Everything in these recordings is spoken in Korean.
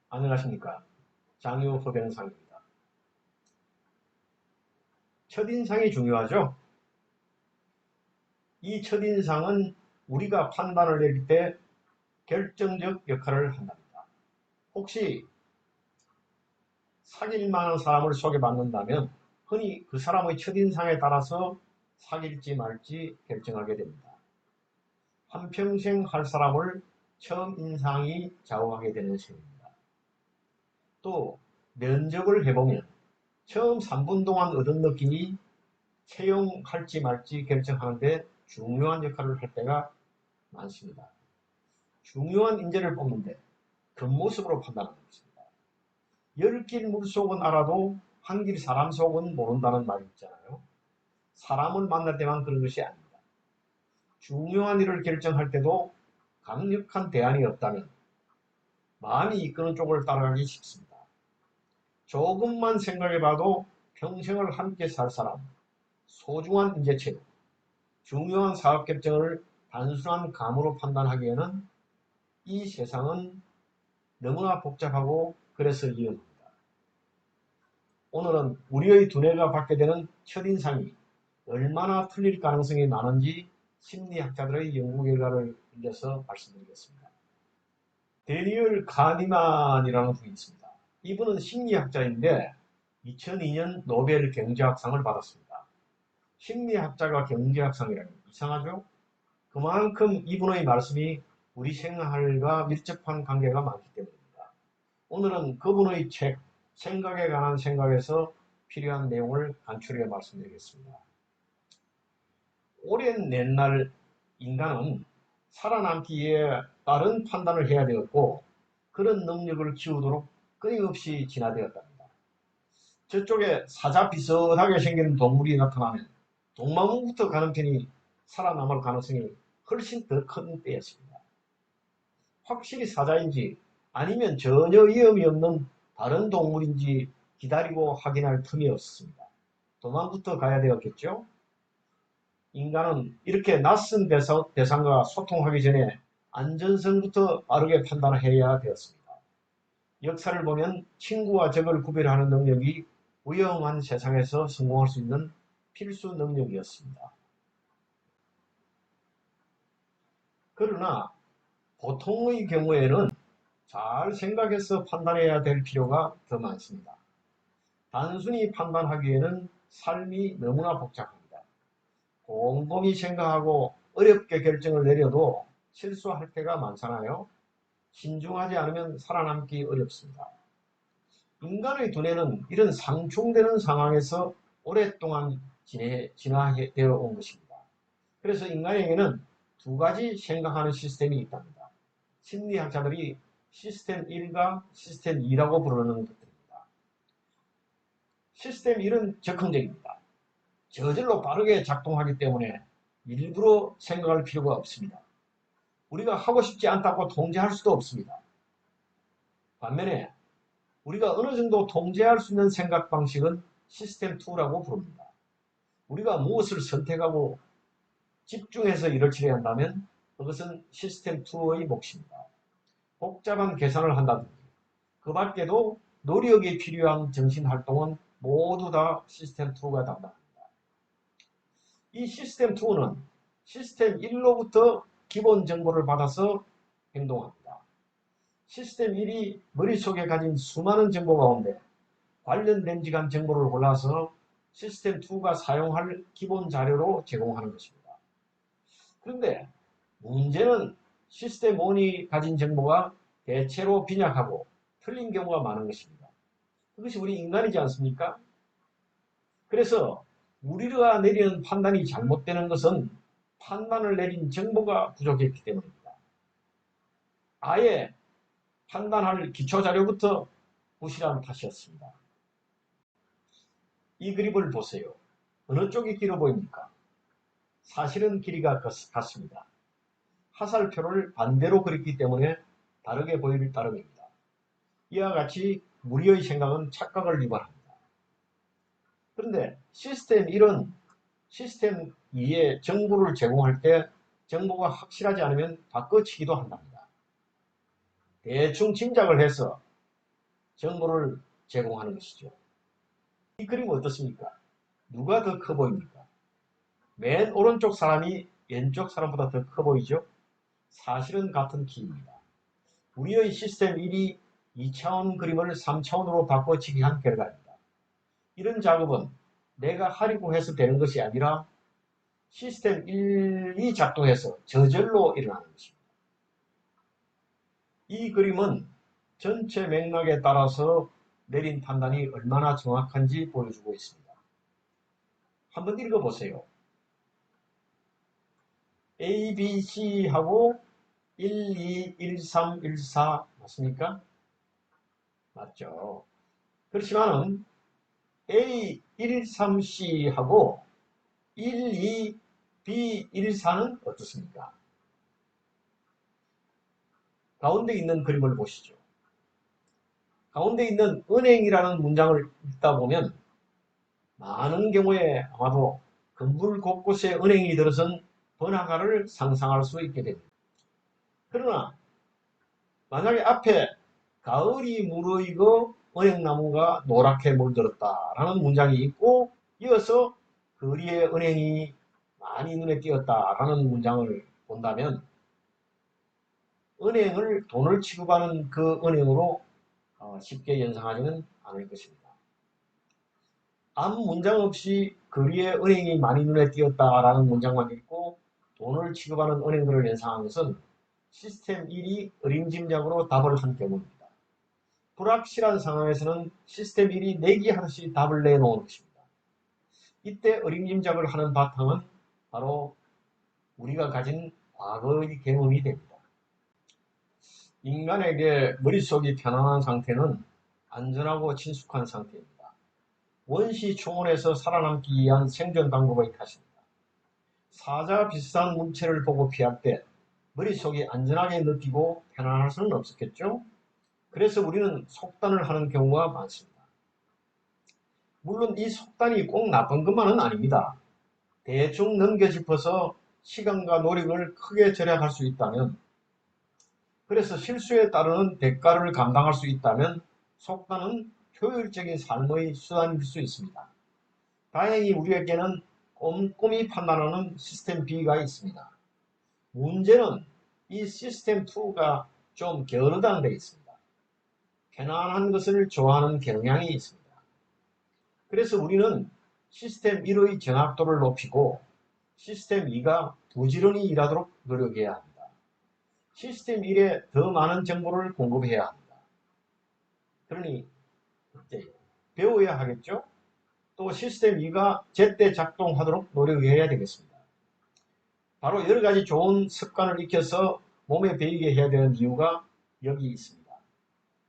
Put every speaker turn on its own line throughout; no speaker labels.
안녕하십니까. 장유허병상입니다. 첫인상이 중요하죠. 이 첫인상은 우리가 판단을 내릴 때 결정적 역할을 한답니다. 혹시 사귈 만한 사람을 소개받는다면 흔히 그 사람의 첫인상에 따라서 사귈지 말지 결정하게 됩니다. 한평생 할 사람을 처음 인상이 좌우하게 되는 셈입니다. 또 면접을 해보면 처음 3분 동안 얻은 느낌이 채용할지 말지 결정하는데 중요한 역할을 할 때가 많습니다. 중요한 인재를 뽑는데 겉모습으로 판단하는 것입니다. 10길 물속은 알아도 한 길 사람 속은 모른다는 말이 있잖아요. 사람을 만날 때만 그런 것이 아닙니다. 중요한 일을 결정할 때도 강력한 대안이 없다면 마음이 이끄는 쪽을 따라가기 쉽습니다. 조금만 생각해봐도 평생을 함께 살 사람, 소중한 인재체육, 중요한 사업 결정을 단순한 감으로 판단하기에는 이 세상은 너무나 복잡하고 그래서 위험합니다. 오늘은 우리의 두뇌가 받게 되는 첫인상이 얼마나 틀릴 가능성이 많은지 심리학자들의 연구 결과를 빌려서 말씀드리겠습니다. 데니얼 카니만이라는 분이 있습니다. 이분은 심리학자인데 2002년 노벨 경제학상을 받았습니다. 심리학자가 경제학상이라니 이상하죠? 그만큼 이분의 말씀이 우리 생활과 밀접한 관계가 많기 때문입니다. 오늘은 그분의 책 생각에 관한 생각에서 필요한 내용을 간추려 말씀드리겠습니다. 오랜 옛날 인간은 살아남기 위해 다른 판단을 해야 되었고 그런 능력을 키우도록 끊임없이 진화되었답니다. 저쪽에 사자 비슷하게 생긴 동물이 나타나면 동마무부터 가는 편이 살아남을 가능성이 훨씬 더 큰 때였습니다. 확실히 사자인지 아니면 전혀 위험이 없는 다른 동물인지 기다리고 확인할 틈이 없습니다. 도망부터 가야 되었겠죠? 인간은 이렇게 낯선 대상과 소통하기 전에 안전성부터 빠르게 판단해야 되었습니다. 역사를 보면 친구와 적을 구별하는 능력이 위험한 세상에서 성공할 수 있는 필수 능력이었습니다. 그러나 보통의 경우에는 잘 생각해서 판단해야 될 필요가 더 많습니다. 단순히 판단하기에는 삶이 너무나 복잡합니다. 곰곰이 생각하고 어렵게 결정을 내려도 실수할 때가 많잖아요. 신중하지 않으면 살아남기 어렵습니다. 인간의 두뇌는 이런 상충되는 상황에서 오랫동안 진화되어 온 것입니다. 그래서 인간에게는 두 가지 생각하는 시스템이 있답니다. 심리학자들이 시스템 1과 시스템 2라고 부르는 것들입니다. 시스템 1은 적극적입니다. 저절로 빠르게 작동하기 때문에 일부러 생각할 필요가 없습니다. 우리가 하고 싶지 않다고 통제할 수도 없습니다. 반면에 우리가 어느 정도 통제할 수 있는 생각 방식은 시스템 2라고 부릅니다. 우리가 무엇을 선택하고 집중해서 일을 처리해야 한다면 그것은 시스템 2의 몫입니다. 복잡한 계산을 한다든지 그 밖에도 노력이 필요한 정신활동은 모두 다 시스템 2가 담당합니다. 이 시스템 2는 시스템 1로부터 기본 정보를 받아서 행동합니다. 시스템 1이 머릿속에 가진 수많은 정보 가운데 관련된 지간 정보를 골라서 시스템 2가 사용할 기본 자료로 제공하는 것입니다. 그런데 문제는 시스템 1이 가진 정보가 대체로 빈약하고 틀린 경우가 많은 것입니다. 그것이 우리 인간이지 않습니까? 그래서 우리가 내리는 판단이 잘못되는 것은 판단을 내린 정보가 부족했기 때문입니다. 아예 판단할 기초자료부터 부실한 탓이었습니다. 이 그림을 보세요. 어느 쪽이 길어 보입니까? 사실은 길이가 같습니다. 화살표를 반대로 그렸기 때문에 다르게 보일 따름입니다. 이와 같이 우리의 생각은 착각을 유발합니다. 그런데 시스템 1은 시스템 2에 정보를 제공할 때 정보가 확실하지 않으면 바꿔치기도 한답니다. 대충 짐작을 해서 정보를 제공하는 것이죠. 이 그림 어떻습니까? 누가 더 커 보입니까? 맨 오른쪽 사람이 왼쪽 사람보다 더 커 보이죠? 사실은 같은 키입니다. 우리의 시스템 1이 2차원 그림을 3차원으로 바꿔치기 한 결과입니다. 이런 작업은 내가 하려고 해서 되는 것이 아니라 시스템 1이 작동해서 저절로 일어나는 것입니다. 이 그림은 전체 맥락에 따라서 내린 판단이 얼마나 정확한지 보여주고 있습니다. 한번 읽어보세요. A, B, C하고 1, 2, 1, 3, 1, 4 맞습니까? 맞죠. 그렇지만은 A, 1, 3, C하고 1, 2, B, 1, 4는 어떻습니까? 가운데 있는 그림을 보시죠. 가운데 있는 은행이라는 문장을 읽다 보면 많은 경우에 아마도 건물 곳곳에 은행이 들어선 번화가를 상상할 수 있게 됩니다. 그러나 만약에 앞에 가을이 무르익어 은행나무가 노랗게 물들었다라는 문장이 있고 이어서 거리에 은행이 많이 눈에 띄었다라는 문장을 본다면 은행을 돈을 취급하는 그 은행으로 쉽게 연상하지는 않을 것입니다. 아무 문장 없이 거리에 은행이 많이 눈에 띄었다라는 문장만 읽고 돈을 취급하는 은행들을 연상한 것은 시스템 1이 어림짐작으로 답을 한 경우입니다. 불확실한 상황에서는 시스템 1이 내기하듯이 답을 내놓은 것입니다. 이때 어림짐작을 하는 바탕은 바로 우리가 가진 과거의 경험이 됩니다. 인간에게 머릿속이 편안한 상태는 안전하고 친숙한 상태입니다. 원시 초원에서 살아남기 위한 생존 방법의 탓입니다. 사자 비슷한 물체를 보고 피할 때 머릿속이 안전하게 느끼고 편안할 수는 없었겠죠? 그래서 우리는 속단을 하는 경우가 많습니다. 물론 이 속단이 꼭 나쁜 것만은 아닙니다. 대충 넘겨짚어서 시간과 노력을 크게 절약할 수 있다면, 그래서 실수에 따르는 대가를 감당할 수 있다면 속단은 효율적인 삶의 수단일 수 있습니다. 다행히 우리에게는 꼼꼼히 판단하는 시스템 B가 있습니다. 문제는 이 시스템 2가 좀 게으르다는 데 있습니다. 편안한 것을 좋아하는 경향이 있습니다. 그래서 우리는 시스템 1의 정확도를 높이고 시스템 2가 부지런히 일하도록 노력해야 합니다. 시스템 1에 더 많은 정보를 공급해야 합니다. 그러니 배워야 하겠죠? 또 시스템 2가 제때 작동하도록 노력해야 되겠습니다. 바로 여러 가지 좋은 습관을 익혀서 몸에 배이게 해야 되는 이유가 여기 있습니다.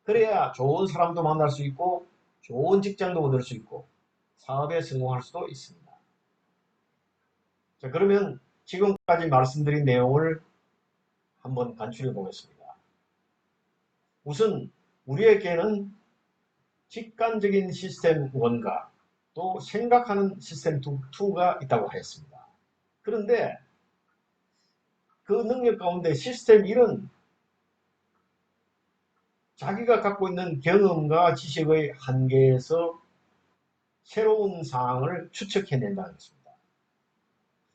그래야 좋은 사람도 만날 수 있고 좋은 직장도 얻을 수 있고 사업에 성공할 수도 있습니다. 자, 그러면 지금까지 말씀드린 내용을 한번 간추려 보겠습니다. 우선 우리에게는 직관적인 시스템 1과 또 생각하는 시스템 2가 있다고 하였습니다. 그런데 그 능력 가운데 시스템 1은 자기가 갖고 있는 경험과 지식의 한계에서 새로운 사항을 추측해낸다는 것입니다.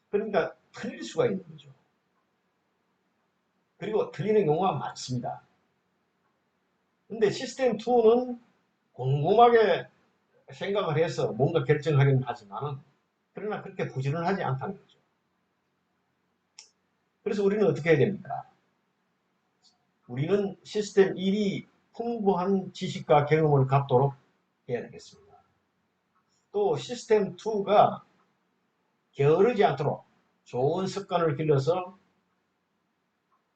그러니까 틀릴 수가 있는 거죠. 그리고 틀리는 경우가 많습니다. 근데 시스템 2는 곰곰하게 생각을 해서 뭔가 결정하긴 하지만 그러나 그렇게 부지런하지 않다는 거죠. 그래서 우리는 어떻게 해야 됩니까? 우리는 시스템 1이 풍부한 지식과 경험을 갖도록 해야 되겠습니다. 또 시스템 2가 게으르지 않도록 좋은 습관을 길러서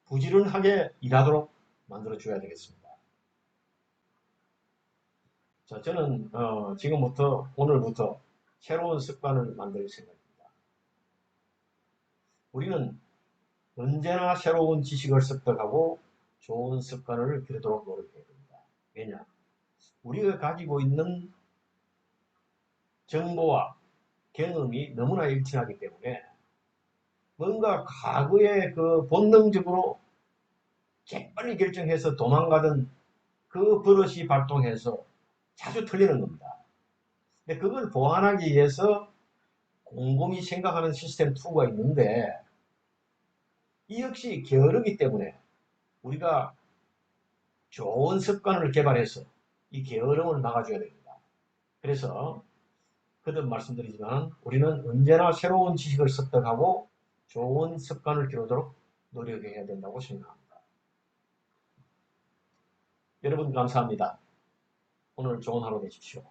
부지런하게 일하도록 만들어줘야 되겠습니다. 자, 저는 지금부터 오늘부터 새로운 습관을 만들 생각입니다. 우리는 언제나 새로운 지식을 습득하고 좋은 습관을 기르도록 노력해야 됩니다. 왜냐? 우리가 가지고 있는 정보와 경험이 너무나 일치하기 때문에 뭔가 과거에 그 본능적으로 재빨리 결정해서 도망가던 그 버릇이 발동해서 자주 틀리는 겁니다. 근데 그걸 보완하기 위해서 곰곰이 생각하는 시스템 2가 있는데 이 역시 게으르기 때문에 우리가 좋은 습관을 개발해서 이 게으름을 막아줘야 됩니다. 그래서 거듭 말씀드리지만 우리는 언제나 새로운 지식을 습득하고 좋은 습관을 기르도록 노력해야 된다고 생각합니다. 여러분 감사합니다. 오늘 좋은 하루 되십시오.